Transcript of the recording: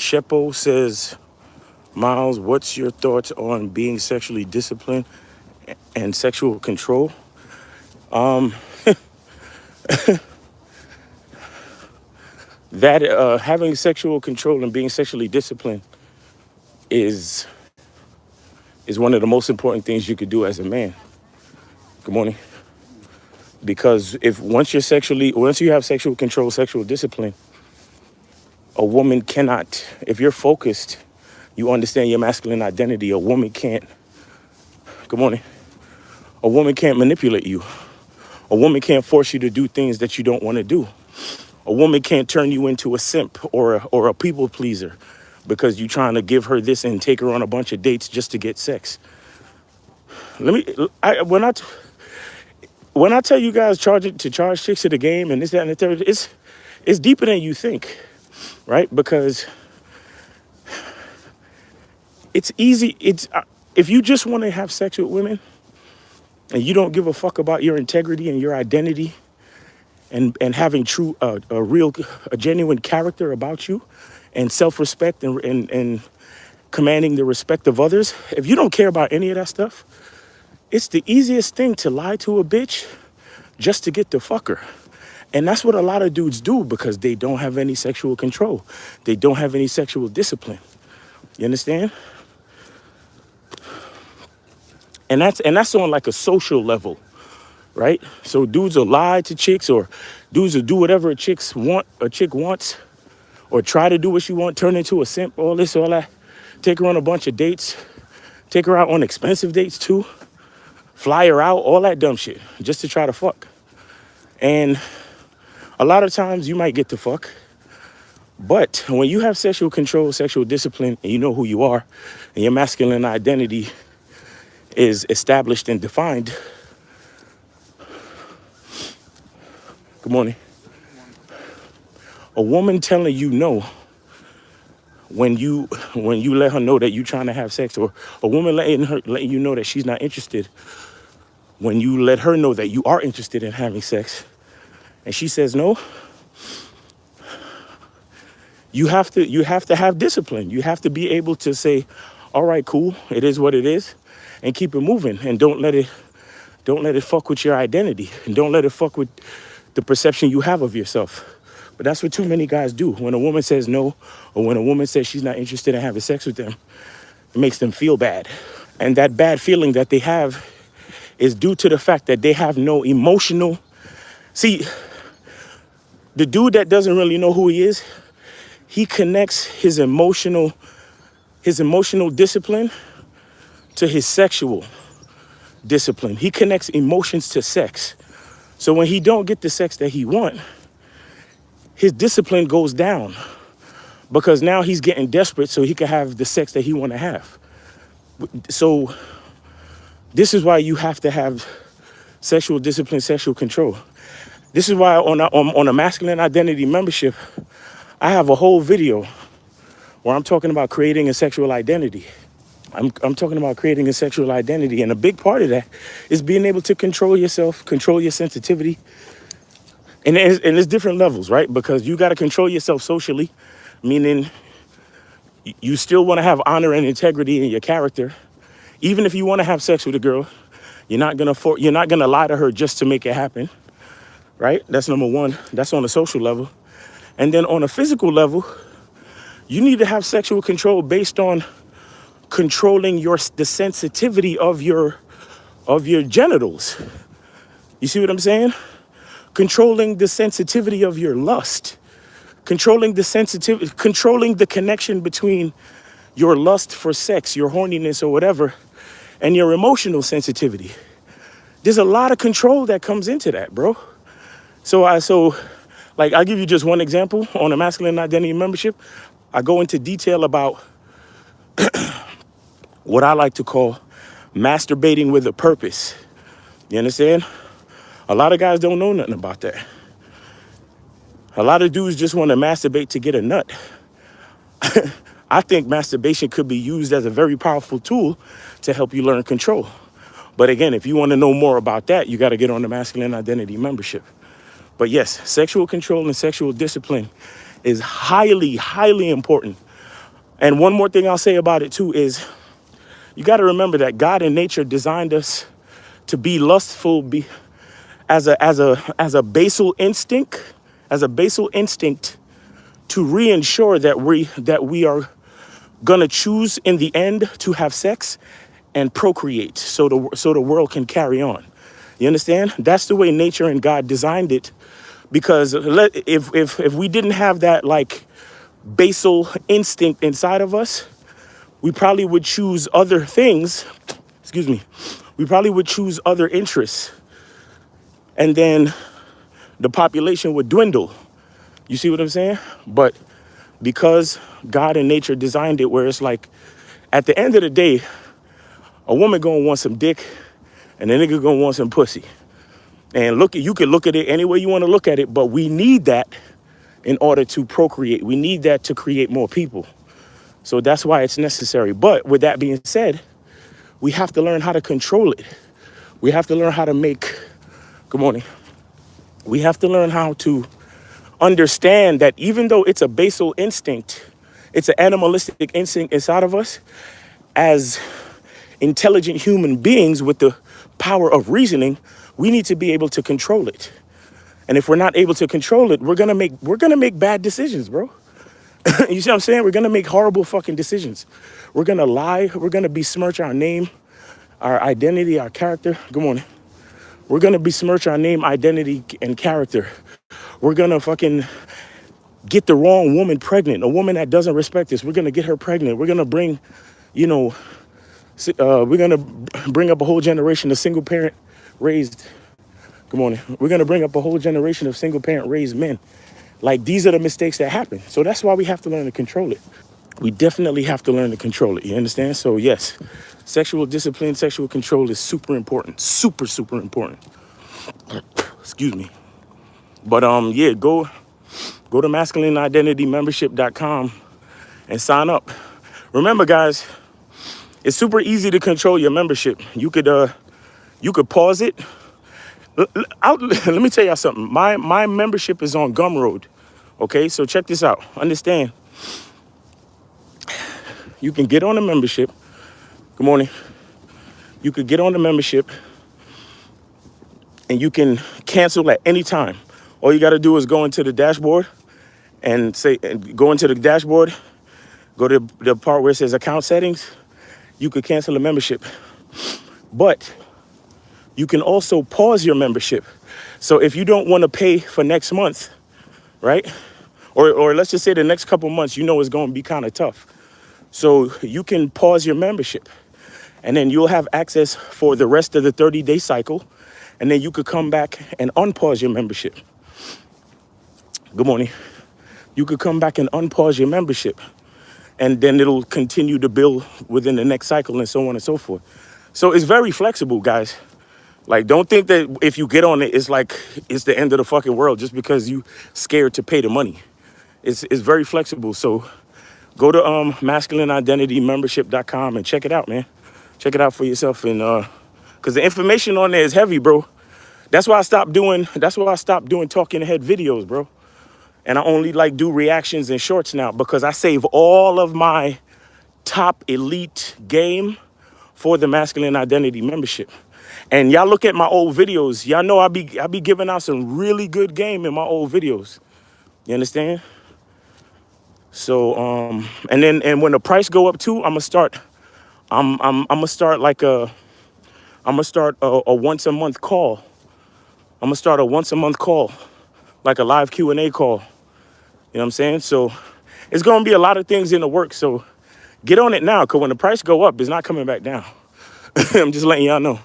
Shepo says, Miles, what's your thoughts on being sexually disciplined and sexual control? That having sexual control and being sexually disciplined is one of the most important things you could do as a man. Good morning. Because once you have sexual control, sexual discipline, a woman cannot, if you're focused, you understand your masculine identity, good morning, a woman can't manipulate you. A woman can't force you to do things that you don't want to do. A woman can't turn you into a simp or a people pleaser because you're trying to give her this and take her on a bunch of dates just to get sex. When I tell you guys charge chicks to the game and this, that, and the third, it's deeper than you think, right? Because it's easy. If you just want to have sex with women and you don't give a fuck about your integrity and your identity and having a genuine character about you and self-respect and commanding the respect of others, if you don't care about any of that stuff, it's the easiest thing to lie to a bitch just to get the fucker. And that's what a lot of dudes do because they don't have any sexual control. They don't have any sexual discipline. You understand? And that's on like a social level, right? So dudes will lie to chicks, or dudes will do whatever a chick wants, or try to do what she wants, turn into a simp, all this, all that. Take her on a bunch of dates, take her out on expensive dates too, fly her out, all that dumb shit, just to try to fuck. And a lot of times you might get to fuck, but when you have sexual control, sexual discipline, and you know who you are, and your masculine identity is established and defined. Good morning. A woman telling you no when you let her know that you're trying to have sex, or a woman letting you know that she's not interested when you let her know that you are interested in having sex, and she says no, you have to have discipline. You have to be able to say, all right, cool, it is what it is, and keep it moving, and don't let it fuck with your identity, and don't let it fuck with the perception you have of yourself. But that's what too many guys do. When a woman says no, or when a woman says she's not interested in having sex with them, it makes them feel bad. And that bad feeling that they have is due to the fact that they have no emotional. See, the dude that doesn't really know who he is, he connects his emotional discipline to his sexual discipline. He connects emotions to sex. So when he don't get the sex that he want, his discipline goes down because now he's getting desperate so he can have the sex that he want to have. So this is why you have to have sexual discipline, sexual control. This is why on a masculine identity membership, I have a whole video where I'm talking about creating a sexual identity. I'm talking about creating a sexual identity. And a big part of that is being able to control yourself, control your sensitivity. And there's different levels, right? Because you got to control yourself socially, meaning you still want to have honor and integrity in your character. Even if you want to have sex with a girl, you're not gonna lie to her just to make it happen, right? That's number one. That's on a social level. And then on a physical level, you need to have sexual control based on controlling the sensitivity of your genitals. You see what I'm saying? Controlling the sensitivity of your lust, controlling the connection between your lust for sex, your horniness or whatever, and your emotional sensitivity. There's a lot of control that comes into that, bro. So I'll give you just one example. On a masculine identity membership, I go into detail about what I like to call masturbating with a purpose. You understand? A lot of guys don't know nothing about that. A lot of dudes just want to masturbate to get a nut. I think masturbation could be used as a very powerful tool to help you learn control. But again, if you want to know more about that, you got to get on the masculine identity membership. But yes, sexual control and sexual discipline is highly, highly important. And one more thing I'll say about it too is you got to remember that God and nature designed us to be lustful, as a basal instinct, to reassure that we are gonna choose in the end to have sex and procreate, so the world can carry on. You understand? That's the way nature and God designed it. Because if we didn't have that like basal instinct inside of us, we probably would choose other things. Excuse me. We probably would choose other interests, and then the population would dwindle. You see what I'm saying? But because God and nature designed it where it's like, at the end of the day, a woman gonna want some dick and a nigga gonna want some pussy. And you can look at it any way you want to look at it, but we need that in order to procreate. We need that to create more people. So that's why it's necessary. But with that being said, we have to learn how to control it. We have to learn how to make, good morning. We have to learn how to understand that even though it's a basal instinct, it's an animalistic instinct inside of us, as intelligent human beings with the power of reasoning, we need to be able to control it. And if we're not able to control it, we're gonna make bad decisions, bro. You see what I'm saying? We're gonna make horrible fucking decisions. We're gonna lie. We're gonna besmirch our name, our identity, our character. Good morning. We're gonna besmirch our name, identity, and character. We're gonna fucking get the wrong woman pregnant, a woman that doesn't respect us. We're gonna get her pregnant. We're gonna bring, we're gonna bring up a whole generation of single parent raised. Good morning. We're gonna bring up a whole generation of single parent raised men. Like, these are the mistakes that happen. So that's why we have to learn to control it. We definitely have to learn to control it. You understand? So yes, sexual discipline, sexual control is super important. Super, super important. Excuse me. But yeah, go to masculineidentitymembership.com and sign up. Remember, guys, it's super easy to control your membership. You could pause it. Let me tell y'all something. My membership is on Gumroad. Okay, so check this out. Understand, you can get on the membership. Good morning. You could get on the membership and you can cancel at any time. All you got to do is go into the dashboard and go into the dashboard, go to the part where it says account settings. You could cancel the membership. But you can also pause your membership. So if you don't want to pay for next month, right? Or let's just say the next couple months, it's going to be kind of tough. So you can pause your membership, and then you'll have access for the rest of the 30-day cycle. And then you could come back and unpause your membership. Good morning. You could come back and unpause your membership, and then it'll continue to build within the next cycle and so on and so forth. So it's very flexible, guys. Like, don't think that if you get on it, it's like it's the end of the fucking world just because you scared to pay the money. It's very flexible. So go to masculineidentitymembership.com and check it out, man. Check it out for yourself. And because the information on there is heavy, bro. That's why I stopped doing talking head videos, bro. And I only do reactions and shorts now, because I save all of my top elite game for the Masculine Identity membership. And y'all look at my old videos. Y'all know I be giving out some really good game in my old videos. You understand? So and when the price go up too, I'm gonna start a once a month call. I'm gonna start a once a month call, like a live Q&A call. You know what I'm saying? So it's gonna be a lot of things in the works. So get on it now, because when the price go up, it's not coming back down. I'm just letting y'all know.